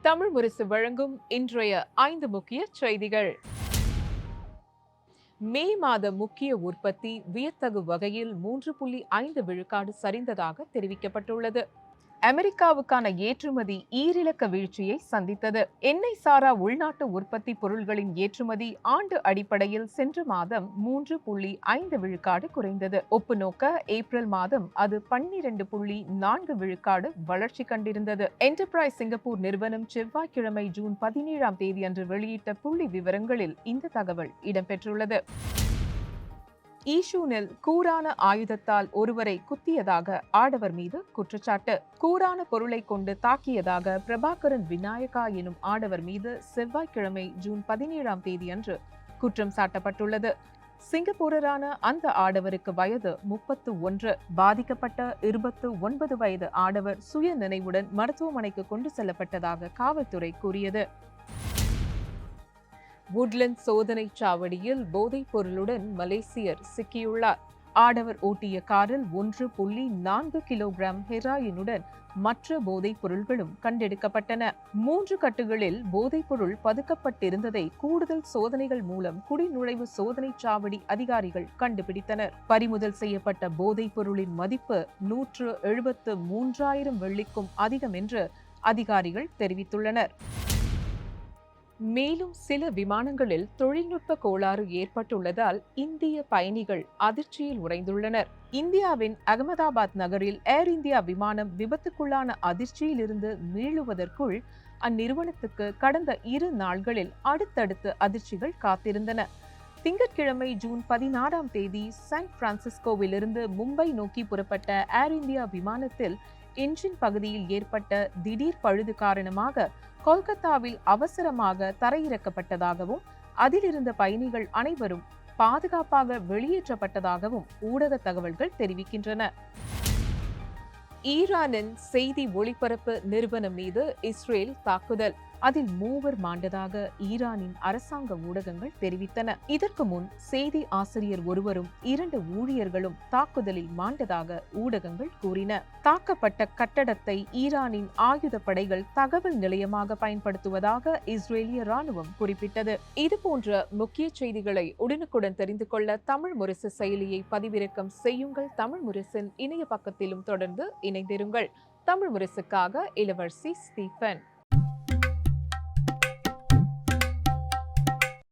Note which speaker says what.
Speaker 1: தமிழ் முரசு வழங்கும் இன்றைய 5 முக்கிய செய்திகள். மே மாத முக்கிய உற்பத்தி வியத்தகு வகையில் 3.5 விழுக்காடு சரிந்ததாக தெரிவிக்கப்பட்டுள்ளது. அமெரிக்காவுக்கான ஏற்றுமதி ஈரிலக்க வீழ்ச்சியை சந்தித்தது. எண்ணெய் சாரா உள்நாட்டு உற்பத்தி பொருள்களின் ஏற்றுமதி ஆண்டு அடிப்படையில் சென்ற மாதம் 3.5 விழுக்காடு குறைந்தது. ஒப்புநோக்க ஏப்ரல் மாதம் அது 12.4 விழுக்காடு வளர்ச்சி கண்டிருந்தது. என்டர்பிரைஸ் சிங்கப்பூர் நிறுவனம் செவ்வாய்க்கிழமை ஜூன் 17ஆம் தேதி அன்று வெளியிட்ட புள்ளி விவரங்களில் இந்த தகவல் இடம்பெற்றுள்ளது. ஈஷூனில் கூரான ஆயுதத்தால் ஒருவரை குத்தியதாக ஆடவர் மீது குற்றச்சாட்டு. கூரான பொருளை கொண்டு தாக்கியதாக பிரபாகரன் விநாயகா எனும் ஆடவர் மீது செவ்வாய்க்கிழமை ஜூன் 17ஆம் தேதி அன்று குற்றம் சாட்டப்பட்டுள்ளது. சிங்கப்பூரரான அந்த ஆடவருக்கு வயது 31. பாதிக்கப்பட்ட 29 வயது ஆடவர் சுய நினைவுடன் மருத்துவமனைக்கு கொண்டு செல்லப்பட்டதாக காவல்துறை கூறியது. வுட்லண்ட் சோதனை சாவடியில் போதைப் பொருளுடன் மலேசியர் சிக்கியுள்ளார். ஆடவர் ஓட்டிய காரில் 1.4 கிலோகிராம் ஹெராயினுடன் மற்ற போதைப் பொருள்களும் கண்டெடுக்கப்பட்டன. 3 கட்டுகளில் போதைப் பொருள் பதுக்கப்பட்டிருந்ததை கூடுதல் சோதனைகள் மூலம் குடிநுழைவு சோதனை சாவடி அதிகாரிகள் கண்டுபிடித்தனர். பறிமுதல் செய்யப்பட்ட போதைப் பொருளின் மதிப்பு 173,000 வெள்ளிக்கும் அதிகம் என்று அதிகாரிகள் தெரிவித்துள்ளனர். மேலும் சில விமானங்களில் தொழில்நுட்ப கோளாறு ஏற்பட்டுள்ளதால் இந்திய பயணிகள் அதிர்ச்சியில் உறைந்துள்ளனர். இந்தியாவின் அகமதாபாத் நகரில் ஏர் இந்தியா விமானம் விபத்துக்குள்ளான அதிர்ச்சியிலிருந்து மீளுவதற்குள் அந்நிறுவனத்துக்கு கடந்த 2 நாட்களில் அடுத்தடுத்து அதிர்ச்சிகள் காத்திருந்தன. திங்கட்கிழமை ஜூன் 16ஆம் தேதி சான் பிரான்சிஸ்கோவிலிருந்து மும்பை நோக்கி புறப்பட்ட ஏர் இந்தியா விமானத்தில் என்ஜின் பகுதியில் ஏற்பட்ட திடீர் பழுது காரணமாக கொல்கத்தாவில் அவசரமாக தரையிறக்கப்பட்டதாகவும் அதிலிருந்த பயணிகள் அனைவரும் பாதுகாப்பாக வெளியேற்றப்பட்டதாகவும் ஊடக தகவல்கள் தெரிவிக்கின்றன. ஈரானின் செய்தி ஒளிபரப்பு நிறுவனம் மீது இஸ்ரேல் தாக்குதல். அதில் 3 மாண்டதாக ஈரானின் அரசாங்க ஊடகங்கள் தெரிவித்தன. இதற்கு முன் செய்தி ஆசிரியர் ஒருவரும் 2 ஊழியர்களும் தாக்குதலில் மாண்டதாக ஊடகங்கள் கூறின. தாக்கப்பட்ட கட்டடத்தை ஈரானின் ஆயுத படைகள் தகவல் நிலையமாக பயன்படுத்துவதாக இஸ்ரேலிய ராணுவம் குறிப்பிட்டது. இதுபோன்ற முக்கிய செய்திகளை உடனுக்குடன் தெரிந்து கொள்ள தமிழ் முரசு செயலியை பதிவிறக்கம் செய்யுங்கள். தமிழ் முரசின் இணைய பக்கத்திலும் தொடர்ந்து இணைந்திருங்கள். தமிழ் முரசுக்காக இளவரசி ஸ்டீபன்.